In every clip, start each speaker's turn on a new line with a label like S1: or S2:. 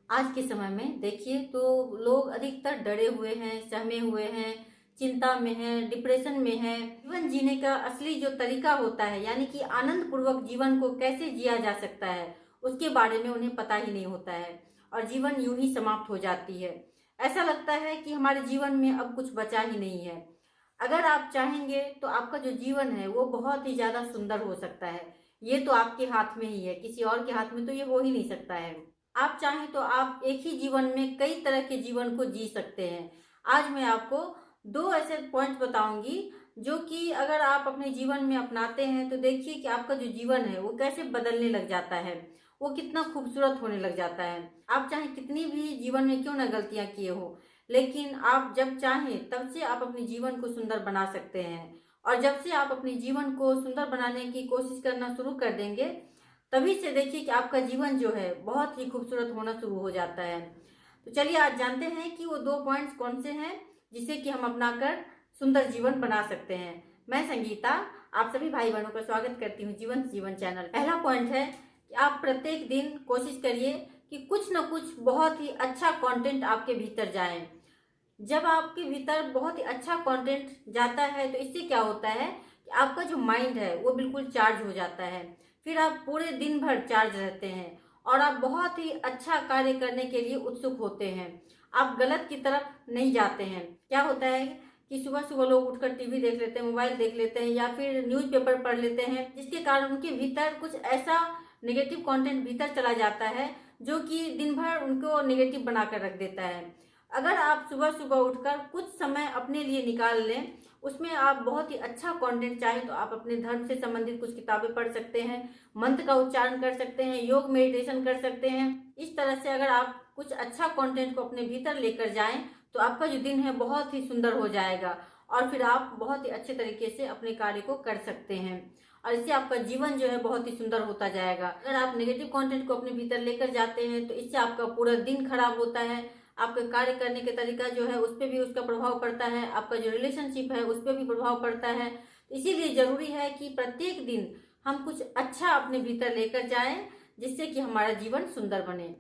S1: आज के समय में देखिए तो लोग अधिकतर डरे हुए हैं, सहमे हुए हैं, चिंता में हैं, डिप्रेशन में हैं। जीवन जीने का असली जो तरीका होता है, यानी कि आनंद पूर्वक जीवन को कैसे जिया जा सकता है, उसके बारे में उन्हें पता ही नहीं होता है और जीवन यूं ही समाप्त हो जाती है। ऐसा लगता है कि हमारे जीवन में अब कुछ बचा ही नहीं है। अगर आप चाहेंगे तो आपका जो जीवन है वो बहुत ही ज्यादा सुंदर हो सकता है। ये तो आपके हाथ में ही है, किसी और के हाथ में तो ये हो ही नहीं सकता है। आप चाहें तो आप एक ही जीवन में कई तरह के जीवन को जी सकते हैं। आज मैं आपको दो ऐसे पॉइंट बताऊंगी जो कि अगर आप अपने जीवन में अपनाते हैं तो देखिए कि आपका जो जीवन है वो कैसे बदलने लग जाता है, वो कितना खूबसूरत होने लग जाता है। आप चाहे कितनी भी जीवन में क्यों ना गलतियां किए हो, लेकिन आप जब चाहें तब से आप अपने जीवन को सुंदर बना सकते हैं। और जब से आप अपने जीवन को सुंदर बनाने की कोशिश करना शुरू कर देंगे, तभी से देखिए कि आपका जीवन जो है बहुत ही खूबसूरत होना शुरू हो जाता है। तो चलिए आज जानते हैं कि वो दो पॉइंट्स कौन से हैं जिसे कि हम अपनाकर सुंदर जीवन बना सकते हैं। मैं संगीता आप सभी भाई बहनों का स्वागत करती हूँ जीवन जीवन चैनल। पहला पॉइंट है कि आप प्रत्येक दिन कोशिश करिए कि कुछ न कुछ बहुत ही अच्छा कंटेंट आपके भीतर जाए। जब आपके भीतर बहुत ही अच्छा कंटेंट जाता है तो इससे क्या होता है कि आपका जो माइंड है वो बिल्कुल चार्ज हो जाता है। फिर आप पूरे दिन भर चार्ज रहते हैं और आप बहुत ही अच्छा कार्य करने के लिए उत्सुक होते हैं। आप गलत की तरफ नहीं जाते हैं। क्या होता है कि सुबह सुबह लोग उठकर टीवी देख लेते हैं, मोबाइल देख लेते हैं या फिर न्यूज़पेपर पढ़ लेते हैं, जिसके कारण उनके भीतर कुछ ऐसा नेगेटिव कंटेंट भीतर चला जाता है जो कि दिन भर उनको नेगेटिव बनाकर रख देता है। अगर आप सुबह सुबह उठकर कुछ समय अपने लिए निकाल लें, उसमें आप बहुत ही अच्छा कंटेंट चाहें तो आप अपने धर्म से संबंधित कुछ किताबें पढ़ सकते हैं, मंत्र का उच्चारण कर सकते हैं, योग मेडिटेशन कर सकते हैं। इस तरह से अगर आप कुछ अच्छा कंटेंट को अपने भीतर लेकर जाएं तो आपका जो दिन है बहुत ही सुंदर हो जाएगा और फिर आप बहुत ही अच्छे तरीके से अपने कार्य को कर सकते हैं और इससे आपका जीवन जो है बहुत ही सुंदर होता जाएगा। अगर आप नेगेटिव कंटेंट को अपने भीतर लेकर जाते हैं तो इससे आपका पूरा दिन खराब होता है, आपके कार्य करने के तरीका जो है उस पर भी उसका प्रभाव पड़ता है, आपका जो रिलेशनशिप है उस पर भी प्रभाव पड़ता है। इसीलिए जरूरी है कि प्रत्येक दिन हम कुछ अच्छा अपने भीतर लेकर जाएं जिससे कि हमारा जीवन सुंदर बने।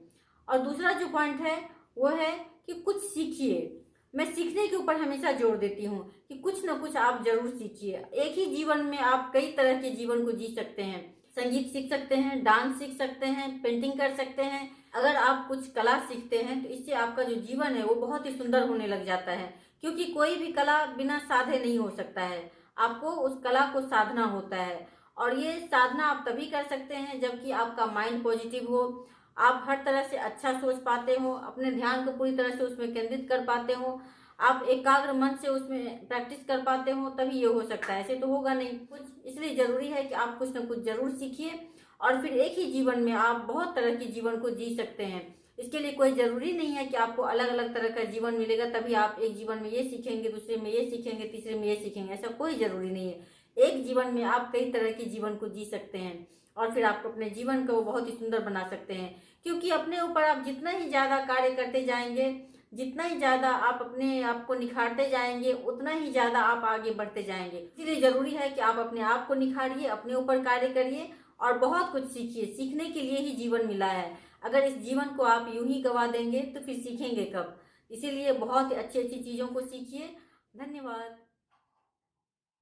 S1: और दूसरा जो पॉइंट है वो है कि कुछ सीखिए। मैं सीखने के ऊपर हमेशा जोर देती हूँ कि कुछ न कुछ आप जरूर सीखिए। एक ही जीवन में आप कई तरह के जीवन को जी सकते हैं। संगीत सीख सकते हैं, डांस सीख सकते हैं, पेंटिंग कर सकते हैं। अगर आप कुछ कला सीखते हैं तो इससे आपका जो जीवन है वो बहुत ही सुंदर होने लग जाता है, क्योंकि कोई भी कला बिना साधे नहीं हो सकता है। आपको उस कला को साधना होता है और ये साधना आप तभी कर सकते हैं जबकि आपका माइंड पॉजिटिव हो, आप हर तरह से अच्छा सोच पाते हो, अपने ध्यान को पूरी तरह से उसमें केंद्रित कर पाते हो, आप एकाग्र मन से उसमें प्रैक्टिस कर पाते हो, तभी ये हो सकता है। ऐसे तो होगा नहीं कुछ। इसलिए जरूरी है कि आप कुछ न कुछ जरूर सीखिए और फिर एक ही जीवन में आप बहुत तरह के जीवन को जी सकते हैं। इसके लिए कोई जरूरी नहीं है कि आपको अलग अलग तरह का जीवन मिलेगा तभी आप एक जीवन में ये सीखेंगे, दूसरे में ये सीखेंगे, तीसरे में ये सीखेंगे। ऐसा कोई जरूरी नहीं है। एक जीवन में आप कई तरह के जीवन को जी सकते हैं और फिर आप अपने जीवन को बहुत ही सुंदर बना सकते हैं, क्योंकि अपने ऊपर आप जितना ही ज्यादा कार्य करते जाएंगे, जितना ही ज्यादा आप अपने आप को निखारते जाएंगे, उतना ही ज्यादा आप आगे बढ़ते जाएंगे। इसलिए जरूरी है कि आप अपने आप को निखारिए, अपने ऊपर कार्य करिए और बहुत कुछ सीखिए। सीखने के लिए ही जीवन मिला है। अगर इस जीवन को आप यूं ही गवा देंगे तो फिर सीखेंगे कब। इसीलिए बहुत अच्छी अच्छी चीजों को सीखिए। धन्यवाद।